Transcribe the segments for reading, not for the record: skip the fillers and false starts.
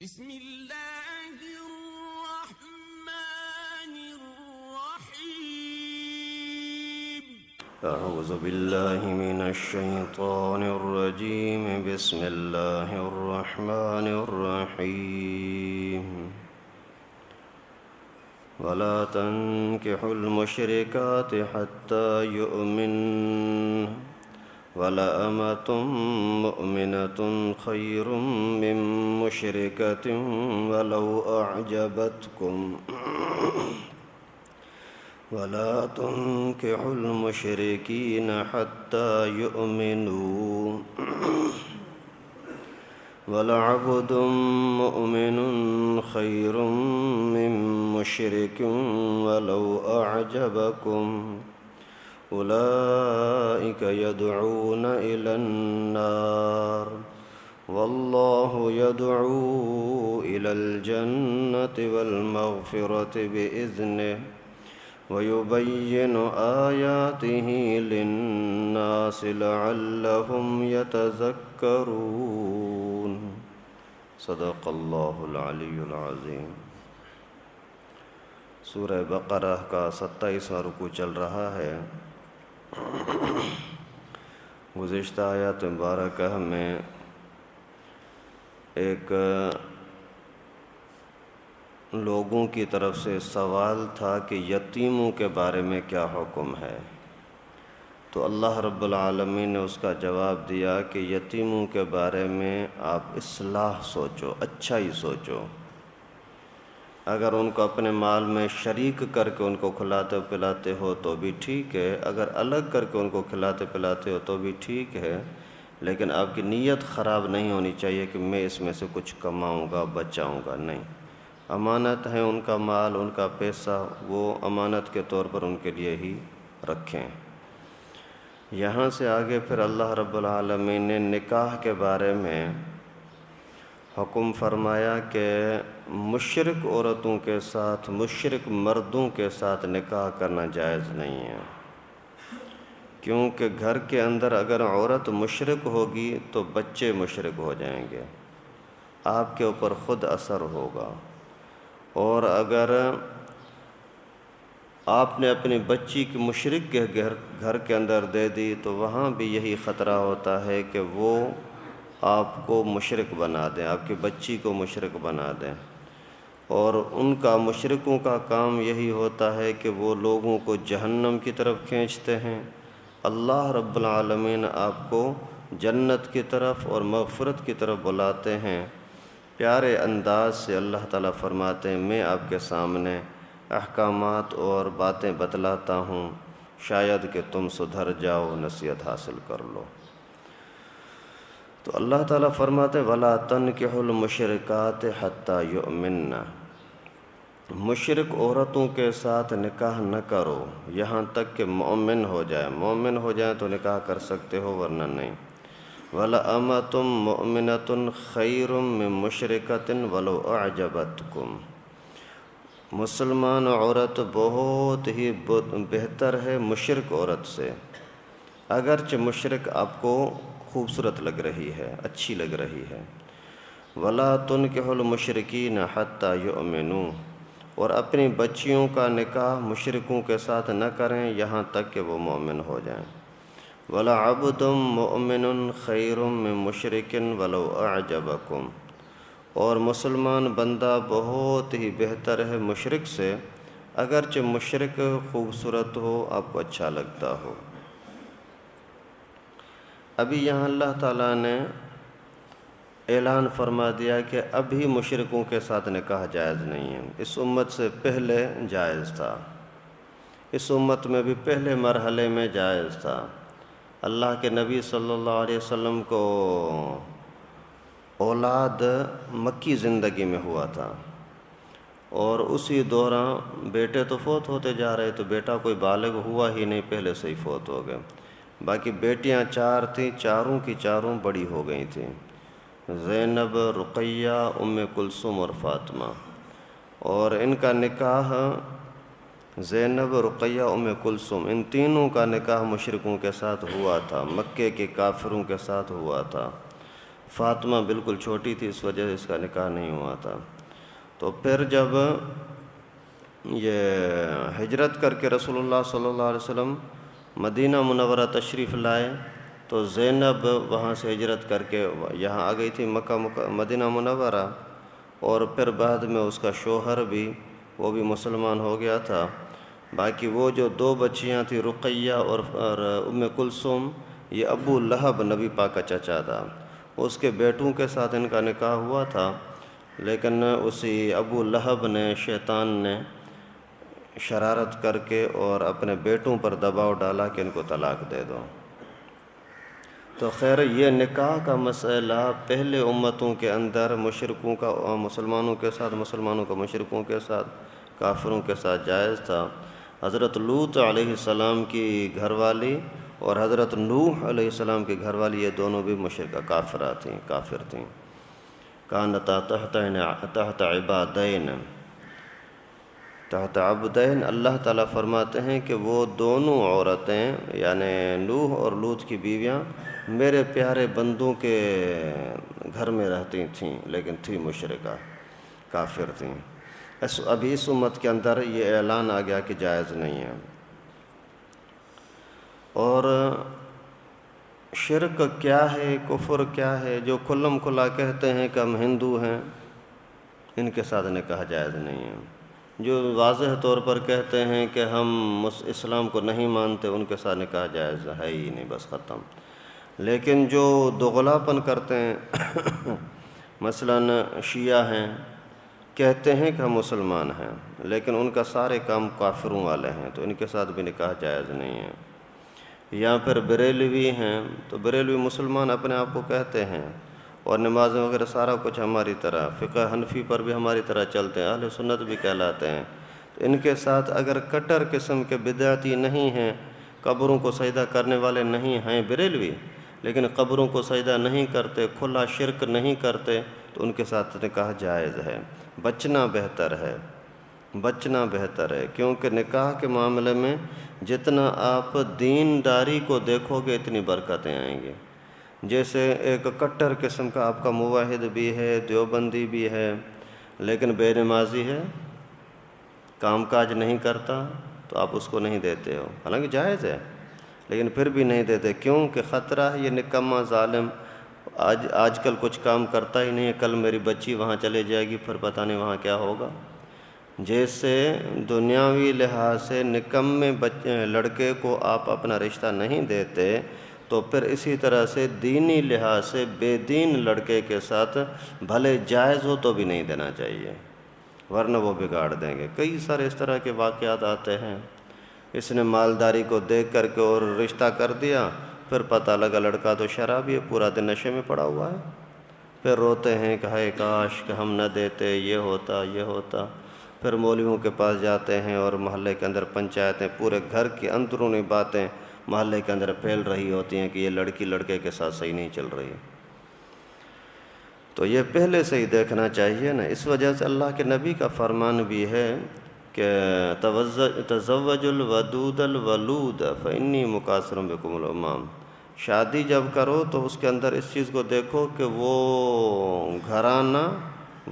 بسم اللہ الرحمن الرحیم اعوذ باللہ من الشیطان الرجیم بسم اللہ الرحمن الرحیم ولا تنكحوا المشركات حتى يؤمن ولأمة مؤمنة خير من مشركة ولو أعجبتكم ولا تنكحوا المشركين حتى يؤمنوا ولعبد مؤمن خير من مشرك ولو أعجبكم أولئك يدعون إلى النار والله يدعو إلى الجنة والمغفرة بإذنه ويبين آياته للناس لعلهم يتذكرون صدق اللہ العلی العظیم۔ سورہ بقرہ کا 27واں رکوع چل رہا ہے۔ گزشتہ آیات مبارکہ میں ایک لوگوں کی طرف سے سوال تھا کہ یتیموں کے بارے میں کیا حکم ہے، تو اللہ رب العالمین نے اس کا جواب دیا کہ یتیموں کے بارے میں آپ اصلاح سوچو، اچھا ہی سوچو۔ اگر ان کو اپنے مال میں شریک کر کے ان کو کھلاتے پلاتے ہو تو بھی ٹھیک ہے، اگر الگ کر کے ان کو کھلاتے پلاتے ہو تو بھی ٹھیک ہے، لیکن آپ کی نیت خراب نہیں ہونی چاہیے کہ میں اس میں سے کچھ کماؤں گا بچاؤں گا، نہیں۔ امانت ہے ان کا مال، ان کا پیسہ، وہ امانت کے طور پر ان کے لیے ہی رکھیں۔ یہاں سے آگے پھر اللہ رب العالمین نے نکاح کے بارے میں حکم فرمایا کہ مشرک عورتوں کے ساتھ، مشرک مردوں کے ساتھ نکاح کرنا جائز نہیں ہے، کیونکہ گھر کے اندر اگر عورت مشرک ہوگی تو بچے مشرک ہو جائیں گے، آپ کے اوپر خود اثر ہوگا۔ اور اگر آپ نے اپنی بچی کی مشرک کے گھر کے اندر دے دی تو وہاں بھی یہی خطرہ ہوتا ہے کہ وہ آپ کو مشرک بنا دیں، آپ کی بچی کو مشرک بنا دیں۔ اور ان کا مشرکوں کا کام یہی ہوتا ہے کہ وہ لوگوں کو جہنم کی طرف کھینچتے ہیں۔ اللہ رب العالمین آپ کو جنت کی طرف اور مغفرت کی طرف بلاتے ہیں۔ پیارے انداز سے اللہ تعالیٰ فرماتے ہیں میں آپ کے سامنے احکامات اور باتیں بتلاتا ہوں، شاید کہ تم سدھر جاؤ، نصیحت حاصل کر لو۔ تو اللہ تعالیٰ فرماتے ہیں وَلَا تَنْكِحُوا الْمُشْرِكَاتِ حَتَّى يُؤْمِنَّ، مشرک عورتوں کے ساتھ نکاح نہ کرو یہاں تک کہ مومن ہو جائے، مومن ہو جائیں تو نکاح کر سکتے ہو ورنہ نہیں۔ وَلَأَمَةٌ مُؤْمِنَةٌ خَيْرٌ مِّن مُشْرِكَةٍ وَلَوْ أَعْجَبَتْكُمْ، مسلمان عورت بہت ہی بہتر ہے مشرک عورت سے، اگرچہ مشرک آپ کو خوبصورت لگ رہی ہے، اچھی لگ رہی ہے۔ وَلَا تُنْكِحُوا الْمُشْرِكِينَ حَتَّى يُؤْمِنُوا، اور اپنی بچیوں کا نکاح مشرکوں کے ساتھ نہ کریں یہاں تک کہ وہ مومن ہو جائیں۔ وَلَعَبْدٌ مُؤْمِنٌ خَيْرٌ مِّن مُشْرِكٍ وَلَوْ أَعْجَبَكُمْ، اور مسلمان بندہ بہت ہی بہتر ہے مشرک سے، اگرچہ مشرک خوبصورت ہو، آپ کو اچھا لگتا ہو۔ ابھی یہاں اللہ تعالیٰ نے اعلان فرما دیا کہ ابھی مشرکوں کے ساتھ نکاح جائز نہیں ہے، اس امت سے پہلے جائز تھا، اس امت میں بھی پہلے مرحلے میں جائز تھا۔ اللہ کے نبی صلی اللہ علیہ وسلم کو اولاد مکی زندگی میں ہوا تھا، اور اسی دوران بیٹے تو فوت ہوتے جا رہے، تو بیٹا کوئی بالغ ہوا ہی نہیں، پہلے سے ہی فوت ہو گئے۔ باقی بیٹیاں 4 تھیں، چاروں کی چاروں بڑی ہو گئی تھیں، زینب، رقیہ، ام کلثوم اور فاطمہ۔ اور ان کا نکاح زینب، رقیہ، ام کلثوم، ان تینوں کا نکاح مشرکوں کے ساتھ ہوا تھا، مکے کے کافروں کے ساتھ ہوا تھا۔ فاطمہ بالکل چھوٹی تھی، اس وجہ سے اس کا نکاح نہیں ہوا تھا۔ تو پھر جب یہ ہجرت کر کے رسول اللہ صلی اللہ علیہ وسلم مدینہ منورہ تشریف لائے تو زینب وہاں سے ہجرت کر کے یہاں آ گئی تھی مدینہ منورہ، اور پھر بعد میں اس کا شوہر بھی وہ بھی مسلمان ہو گیا تھا۔ باقی وہ جو 2 بچیاں تھیں رقیہ اور ام کلثوم، یہ ابو لہب نبی پاک کا چچا تھا، اس کے بیٹوں کے ساتھ ان کا نکاح ہوا تھا، لیکن اسی ابو لہب نے شیطان نے شرارت کر کے اور اپنے بیٹوں پر دباؤ ڈالا کہ ان کو طلاق دے دو۔ تو خیر یہ نکاح کا مسئلہ پہلے امتوں کے اندر مشرکوں کا مسلمانوں کے ساتھ، مسلمانوں کا مشرکوں کے ساتھ، کافروں کے ساتھ جائز تھا۔ حضرت لوط علیہ السلام کی گھر والی اور حضرت نوح علیہ السلام کی گھر والی یہ دونوں بھی مشرکہ کافر تھیں۔ کانتا تحت عبادین تحت عبدین، اللہ تعالیٰ فرماتے ہیں کہ وہ دونوں عورتیں یعنی نوح اور لوط کی بیویاں میرے پیارے بندوں کے گھر میں رہتی تھیں، لیکن تھی مشرکہ، کافر تھیں۔ ابھی اس امت کے اندر یہ اعلان آ گیا کہ جائز نہیں ہے۔ اور شرک کیا ہے، کفر کیا ہے، جو کھلم کھلا کہتے ہیں کہ ہم ہندو ہیں، ان کے ساتھ نکاح جائز نہیں ہے۔ جو واضح طور پر کہتے ہیں کہ ہم اسلام کو نہیں مانتے، ان کے ساتھ نکاح جائز ہے ہی نہیں، بس ختم۔ لیکن جو دوغلاپن کرتے ہیں مثلاً شیعہ ہیں، کہتے ہیں کہ ہم مسلمان ہیں لیکن ان کا سارے کام کافروں والے ہیں، تو ان کے ساتھ بھی نکاح جائز نہیں ہے۔ یا پھر بریلوی ہیں، تو بریلوی مسلمان اپنے آپ کو کہتے ہیں اور نمازیں وغیرہ سارا کچھ ہماری طرح، فقہ حنفی پر بھی ہماری طرح چلتے ہیں، اہل سنت بھی کہلاتے ہیں۔ تو ان کے ساتھ اگر کٹر قسم کے بدعتی نہیں ہیں، قبروں کو سجدہ کرنے والے نہیں ہیں بریلوی، لیکن قبروں کو سجدہ نہیں کرتے، کھلا شرک نہیں کرتے، تو ان کے ساتھ نکاح جائز ہے۔ بچنا بہتر ہے، کیونکہ نکاح کے معاملے میں جتنا آپ دینداری کو دیکھو گے اتنی برکتیں آئیں گی۔ جیسے ایک کٹر قسم کا آپ کا موحد بھی ہے، دیوبندی بھی ہے، لیکن بے نمازی ہے، کام کاج نہیں کرتا، تو آپ اس کو نہیں دیتے ہو، حالانکہ جائز ہے لیکن پھر بھی نہیں دیتے۔ کیوں کہ خطرہ ہے یہ نکمہ ظالم آج کل کچھ کام کرتا ہی نہیں ہے، کل میری بچی وہاں چلے جائے گی، پھر پتہ نہیں وہاں کیا ہوگا۔ جیسے دنیاوی لحاظ سے نکمے لڑکے کو آپ اپنا رشتہ نہیں دیتے، تو پھر اسی طرح سے دینی لحاظ سے بے دین لڑکے کے ساتھ بھلے جائز ہو تو بھی نہیں دینا چاہیے، ورنہ وہ بگاڑ دیں گے۔ کئی سارے اس طرح کے واقعات آتے ہیں، اس نے مالداری کو دیکھ کر کے اور رشتہ کر دیا، پھر پتہ لگا لڑکا تو شرابی ہے، پورا دن نشے میں پڑا ہوا ہے، پھر روتے ہیں کہ ہائے کاش کہ ہم نہ دیتے، یہ ہوتا۔ پھر مولویوں کے پاس جاتے ہیں اور محلے کے اندر پنچایتیں، پورے گھر کی اندرونی باتیں محلے کے اندر پھیل رہی ہوتی ہیں کہ یہ لڑکی لڑکے کے ساتھ صحیح نہیں چل رہی۔ تو یہ پہلے سے ہی دیکھنا چاہیے نا۔ اس وجہ سے اللہ کے نبی کا فرمان بھی ہے کہ تزوج الودود الولود فانی مکاثر بکم الامام، شادی جب کرو تو اس کے اندر اس چیز کو دیکھو کہ وہ گھرانہ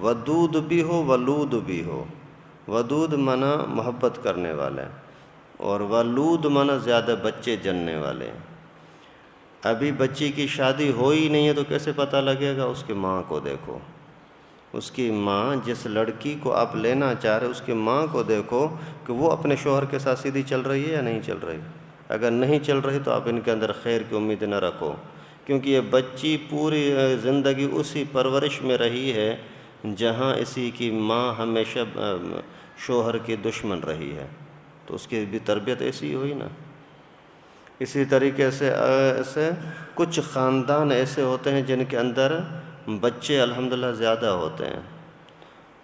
ودود بھی ہو ولود بھی ہو۔ ودود معنی محبت کرنے والے، اور ولود معنی زیادہ بچے جننے والے۔ ابھی بچی کی شادی ہو ہی نہیں ہے تو کیسے پتہ لگے گا؟ اس کی ماں کو دیکھو، اس کی ماں، جس لڑکی کو آپ لینا چاہ رہے اس کی ماں کو دیکھو کہ وہ اپنے شوہر کے ساتھ سیدھی چل رہی ہے یا نہیں چل رہی۔ اگر نہیں چل رہی تو آپ ان کے اندر خیر کی امید نہ رکھو، کیونکہ یہ بچی پوری زندگی اسی پرورش میں رہی ہے جہاں اسی کی ماں ہمیشہ شوہر کی دشمن رہی ہے، تو اس کی بھی تربیت ایسی ہوئی نا۔ اسی طریقے سے کچھ خاندان ایسے ہوتے ہیں جن کے اندر بچے الحمدللہ زیادہ ہوتے ہیں،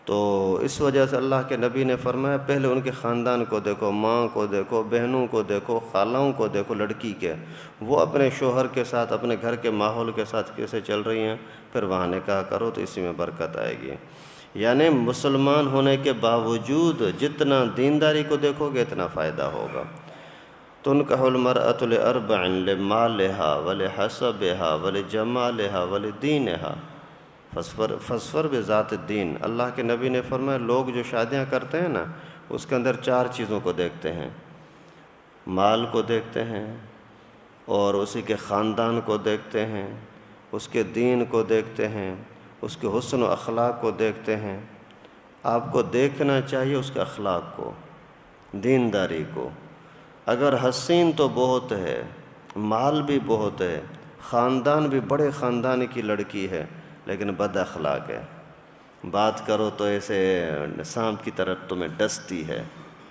تو اس وجہ سے اللہ کے نبی نے فرمایا پہلے ان کے خاندان کو دیکھو، ماں کو دیکھو، بہنوں کو دیکھو، خالاؤں کو دیکھو لڑکی کے، وہ اپنے شوہر کے ساتھ، اپنے گھر کے ماحول کے ساتھ کیسے چل رہی ہیں، پھر وہاں نکاح کرو تو اسی میں برکت آئے گی۔ یعنی مسلمان ہونے کے باوجود جتنا دینداری کو دیکھو گے اتنا فائدہ ہوگا۔ تنکح المرأة لأربع لمالها ولحسبها ولجمالها ولدینها فاظفر بذات الدین۔ اللہ کے نبی نے فرمایا لوگ جو شادیاں کرتے ہیں نا اس کے اندر 4 چیزوں کو دیکھتے ہیں، مال کو دیکھتے ہیں اور اسی کے خاندان کو دیکھتے ہیں، اس کے دین کو دیکھتے ہیں، اس کے حسن و اخلاق کو دیکھتے ہیں۔ آپ کو دیکھنا چاہیے اس کے اخلاق کو، دینداری کو۔ اگر حسین تو بہت ہے، مال بھی بہت ہے، خاندان بھی بڑے خاندان کی لڑکی ہے لیکن بد اخلاق ہے، بات کرو تو ایسے سانپ کی طرح تمہیں ڈستی ہے،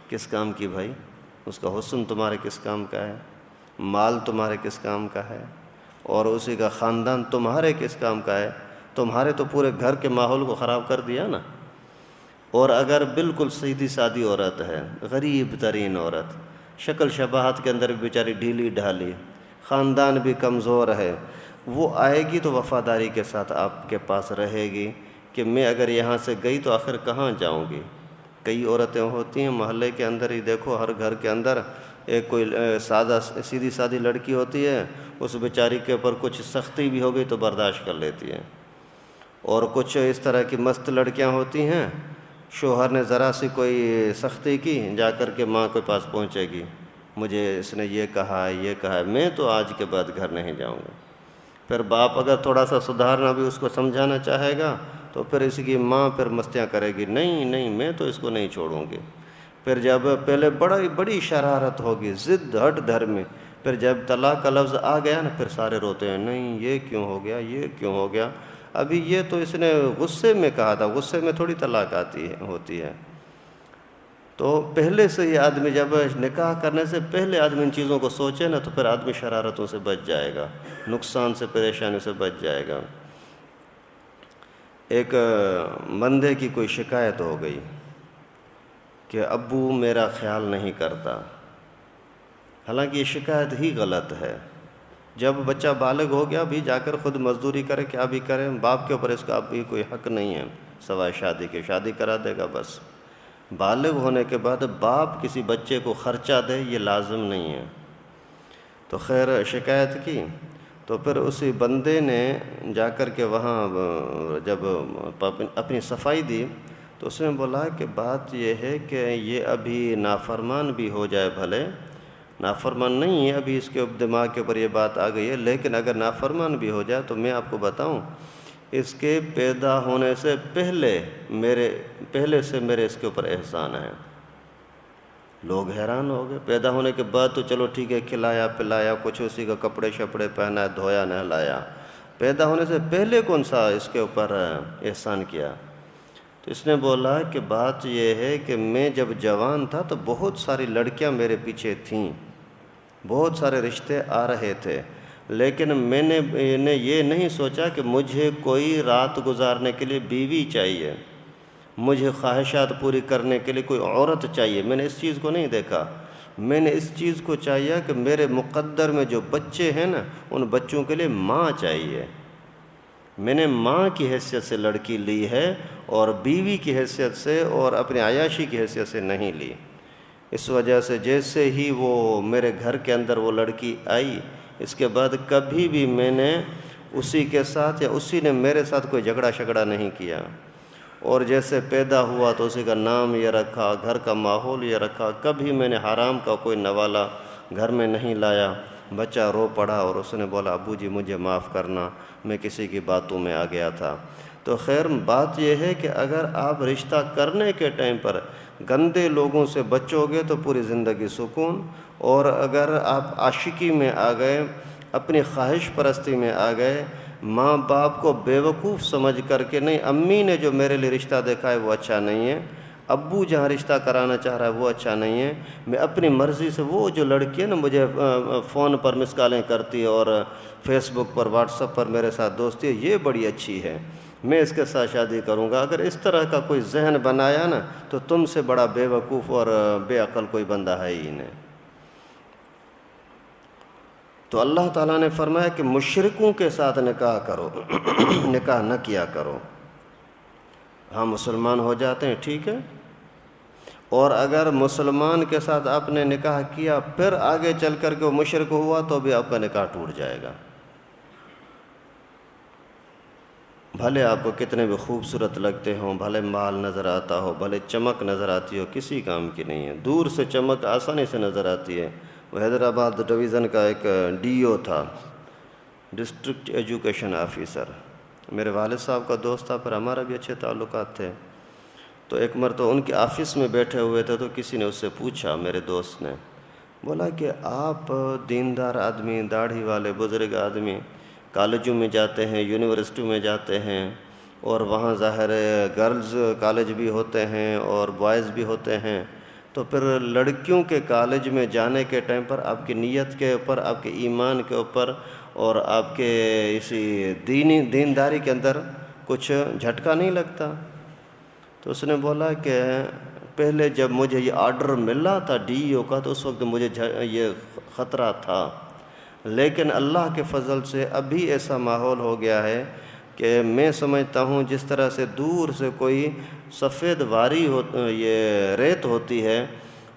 کس کام کی بھائی؟ اس کا حسن تمہارے کس کام کا ہے؟ مال تمہارے کس کام کا ہے؟ اور اسی کا خاندان تمہارے کس کام کا ہے؟ تمہارے تو پورے گھر کے ماحول کو خراب کر دیا نا۔ اور اگر بالکل سیدھی سادی عورت ہے، غریب ترین عورت، شکل شباہت کے اندر بھی بیچاری ڈھیلی ڈھالی، خاندان بھی کمزور ہے، وہ آئے گی تو وفاداری کے ساتھ آپ کے پاس رہے گی کہ میں اگر یہاں سے گئی تو آخر کہاں جاؤں گی۔ کئی عورتیں ہوتی ہیں محلے کے اندر ہی دیکھو، ہر گھر کے اندر ایک کوئی سیدھی سادی لڑکی ہوتی ہے، اس بیچاری کے اوپر کچھ سختی بھی ہو گئی تو برداشت کر لیتی ہے، اور کچھ اس طرح کی مست لڑکیاں ہوتی ہیں، شوہر نے ذرا سی کوئی سختی کی جا کر کے ماں کے پاس پہنچے گی، مجھے اس نے یہ کہا ہے، میں تو آج کے بعد گھر نہیں جاؤں گا۔ پھر باپ اگر تھوڑا سا سدھارنا بھی اس کو سمجھانا چاہے گا تو پھر اس کی ماں پھر مستیاں کرے گی، نہیں میں تو اس کو نہیں چھوڑوں گی۔ پھر جب پہلے بڑی شرارت ہوگی، ضد ہٹ دھرمی، پھر جب طلاق کا لفظ آ گیا نا پھر سارے روتے ہیں، نہیں یہ کیوں ہو گیا، ابھی یہ تو اس نے غصے میں کہا تھا، غصے میں تھوڑی طلاق ہوتی ہے۔ تو پہلے سے یہ آدمی جب نکاح کرنے سے پہلے آدمی ان چیزوں کو سوچے نا تو پھر آدمی شرارتوں سے بچ جائے گا، نقصان سے، پریشانی سے بچ جائے گا۔ ایک بندے کی کوئی شکایت ہو گئی کہ ابو میرا خیال نہیں کرتا، حالانکہ یہ شکایت ہی غلط ہے۔ جب بچہ بالغ ہو گیا بھی جا کر خود مزدوری کرے، کیا بھی کرے، باپ کے اوپر اس کا بھی کوئی حق نہیں ہے سوائے شادی کے، شادی کرا دے گا بس۔ بالغ ہونے کے بعد باپ کسی بچے کو خرچہ دے یہ لازم نہیں ہے۔ تو خیر شکایت کی تو پھر اسی بندے نے جا کر کے وہاں جب اپنی صفائی دی تو اس نے بولا کہ بات یہ ہے کہ یہ ابھی نافرمان بھی ہو جائے، بھلے نافرمان نہیں ہے، ابھی اس کے دماغ کے اوپر یہ بات آ گئی ہے، لیکن اگر نافرمان بھی ہو جائے تو میں آپ کو بتاؤں اس کے پیدا ہونے سے پہلے سے میرے اس کے اوپر احسان ہے۔ لوگ حیران ہو گئے، پیدا ہونے کے بعد تو چلو ٹھیک ہے، کھلایا پلایا، کچھ اسی کا کپڑے شپڑے پہنا، دھویا نہلایا، پیدا ہونے سے پہلے کون سا اس کے اوپر احسان کیا؟ تو اس نے بولا کہ بات یہ ہے کہ میں جب جوان تھا تو بہت ساری لڑکیاں میرے پیچھے تھیں، بہت سارے رشتے آ رہے تھے، لیکن میں نے یہ نہیں سوچا کہ مجھے کوئی رات گزارنے کے لیے بیوی چاہیے، مجھے خواہشات پوری کرنے کے لیے کوئی عورت چاہیے، میں نے اس چیز کو نہیں دیکھا، میں نے اس چیز کو چاہیے کہ میرے مقدر میں جو بچے ہیں نا ان بچوں کے لیے ماں چاہیے۔ میں نے ماں کی حیثیت سے لڑکی لی ہے اور بیوی کی حیثیت سے اور اپنی عیاشی کی حیثیت سے نہیں لی۔ اس وجہ سے جیسے ہی وہ میرے گھر کے اندر وہ لڑکی آئی، اس کے بعد کبھی بھی میں نے اسی کے ساتھ یا اسی نے میرے ساتھ کوئی جھگڑا نہیں کیا، اور جیسے پیدا ہوا تو اسی کا نام یہ رکھا، گھر کا ماحول یہ رکھا، کبھی میں نے حرام کا کوئی نوالا گھر میں نہیں لایا۔ بچہ رو پڑا اور اس نے بولا ابو جی مجھے معاف کرنا، میں کسی کی باتوں میں آ گیا تھا۔ تو خیر بات یہ ہے کہ اگر آپ رشتہ کرنے کے ٹائم پر گندے لوگوں سے بچو گے تو پوری زندگی سکون، اور اگر آپ عاشقی میں آ گئے، اپنی خواہش پرستی میں آ گئے، ماں باپ کو بیوقوف سمجھ کر کے نہیں، امی نے جو میرے لیے رشتہ دیکھا ہے وہ اچھا نہیں ہے، ابو جہاں رشتہ کرانا چاہ رہا ہے وہ اچھا نہیں ہے، میں اپنی مرضی سے وہ جو لڑکی ہے نا مجھے فون پر مس کالیں کرتی ہے اور فیس بک پر واٹس ایپ پر میرے ساتھ دوستی ہے، یہ بڑی اچھی ہے، میں اس کے ساتھ شادی کروں گا۔ اگر اس طرح کا کوئی ذہن بنایا نا تو تم سے بڑا بے وقوف اور بے عقل کوئی بندہ ہے ہی نہیں۔ تو اللہ تعالیٰ نے فرمایا کہ مشرکوں کے ساتھ نکاح کرو، نکاح نہ کیا کرو۔ ہاں مسلمان ہو جاتے ہیں ٹھیک ہے، اور اگر مسلمان کے ساتھ آپ نے نکاح کیا پھر آگے چل کر کے وہ مشرک ہوا تو بھی آپ کا نکاح ٹوٹ جائے گا، بھلے آپ کو کتنے بھی خوبصورت لگتے ہوں، بھلے مال نظر آتا ہو، بھلے چمک نظر آتی ہو، کسی کام کی نہیں ہے۔ دور سے چمک آسانی سے نظر آتی ہے۔ وہ حیدرآباد ڈویژن کا ایک ڈی او تھا، ڈسٹرکٹ ایجوکیشن آفیسر، میرے والد صاحب کا دوست تھا، پر ہمارا بھی اچھے تعلقات تھے۔ تو ایک مرتبہ ان کے آفس میں بیٹھے ہوئے تھے تو کسی نے اس سے پوچھا، میرے دوست نے بولا کہ آپ دیندار آدمی، داڑھی والے بزرگ آدمی، کالجوں میں جاتے ہیں، یونیورسٹی میں جاتے ہیں، اور وہاں ظاہر گرلز کالج بھی ہوتے ہیں اور بوائز بھی ہوتے ہیں، تو پھر لڑکیوں کے کالج میں جانے کے ٹائم پر آپ کی نیت کے اوپر، آپ کے ایمان کے اوپر اور آپ کے اسی دینداری کے اندر کچھ جھٹکا نہیں لگتا؟ تو اس نے بولا کہ پہلے جب مجھے یہ آرڈر ملا تھا ڈی او کا تو اس وقت مجھے یہ خطرہ تھا، لیکن اللہ کے فضل سے ابھی ایسا ماحول ہو گیا ہے کہ میں سمجھتا ہوں جس طرح سے دور سے کوئی سفید واری یہ ریت ہوتی ہے،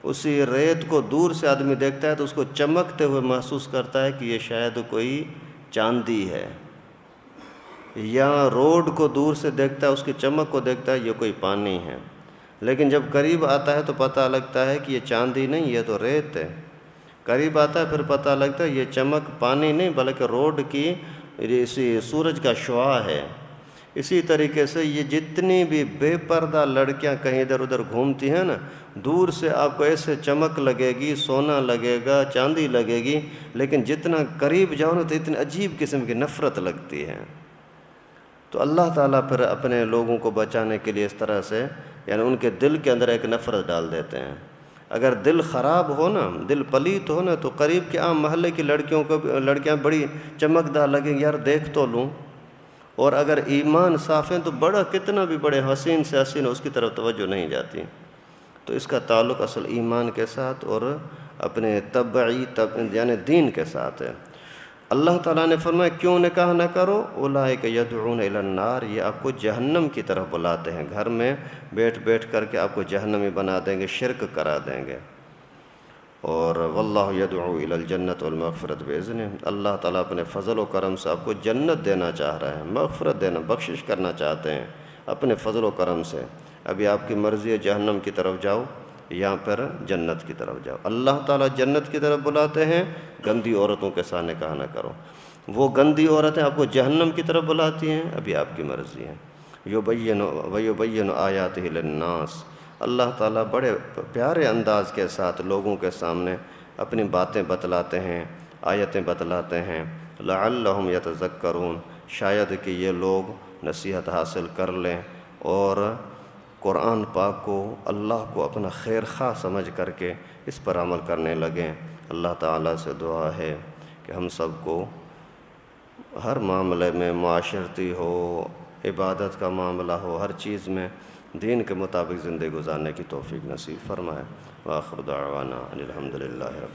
اسی ریت کو دور سے آدمی دیکھتا ہے تو اس کو چمکتے ہوئے محسوس کرتا ہے کہ یہ شاید کوئی چاندی ہے، یا روڈ کو دور سے دیکھتا ہے، اس کی چمک کو دیکھتا ہے یہ کوئی پانی ہے، لیکن جب قریب آتا ہے تو پتہ لگتا ہے کہ یہ چاندی نہیں، یہ تو ریت ہے۔ قریب آتا ہے پھر پتہ لگتا ہے یہ چمک پانی نہیں بلکہ روڈ کی اسی سورج کا شعاع ہے۔ اسی طریقے سے یہ جتنی بھی بے پردہ لڑکیاں کہیں ادھر ادھر گھومتی ہیں نا، دور سے آپ کو ایسے چمک لگے گی، سونا لگے گا، چاندی لگے گی، لیکن جتنا قریب جاؤ نا تو اتنی عجیب قسم کی نفرت لگتی ہے۔ تو اللہ تعالیٰ پھر اپنے لوگوں کو بچانے کے لیے اس طرح سے یعنی ان کے دل کے اندر ایک نفرت ڈال دیتے ہیں۔ اگر دل خراب ہو نا، دل پلیت ہو نا، تو قریب کے عام محلے کی لڑکیاں بڑی چمکدار لگیں گی، یار دیکھ تو لوں، اور اگر ایمان صاف ہیں تو بڑا کتنا بھی بڑے حسین سے حسین اس کی طرف توجہ نہیں جاتی۔ تو اس کا تعلق اصل ایمان کے ساتھ اور اپنے طبعی یعنی دین کے ساتھ ہے۔ اللہ تعالیٰ نے فرمایا کیوں نکاح نہ کرو، اولئک یدعون الی النار، یہ آپ کو جہنم کی طرف بلاتے ہیں، گھر میں بیٹھ بیٹھ کر کے آپ کو جہنمی بنا دیں گے، شرک کرا دیں گے۔ اور واللہ یدعو الی الجنت والمغفرت باذنہ، اللہ تعالیٰ اپنے فضل و کرم سے آپ کو جنت دینا چاہ رہے ہیں، مغفرت دینا، بخشش کرنا چاہتے ہیں اپنے فضل و کرم سے۔ ابھی آپ کی مرضی ہے جہنم کی طرف جاؤ یا پھر جنت کی طرف جاؤ۔ اللہ تعالیٰ جنت کی طرف بلاتے ہیں، گندی عورتوں کے ساتھ نکاح نہ کرو۔ وہ گندی عورتیں آپ کو جہنم کی طرف بلاتی ہیں، ابھی آپ کی مرضی ہے۔ یبین آیاتہ للناس، اللہ تعالیٰ بڑے پیارے انداز کے ساتھ لوگوں کے سامنے اپنی باتیں بتلاتے ہیں، آیتیں بتلاتے ہیں، لعلہم یتذکرون، شاید کہ یہ لوگ نصیحت حاصل کر لیں اور قرآن پاک کو، اللہ کو اپنا خیر خواہ سمجھ کر کے اس پر عمل کرنے لگیں۔ اللہ تعالیٰ سے دعا ہے کہ ہم سب کو ہر معاملے میں، معاشرتی ہو، عبادت کا معاملہ ہو، ہر چیز میں دین کے مطابق زندگی گزارنے کی توفیق نصیب فرمائے۔ وآخر دعوانا ان الحمد للہ۔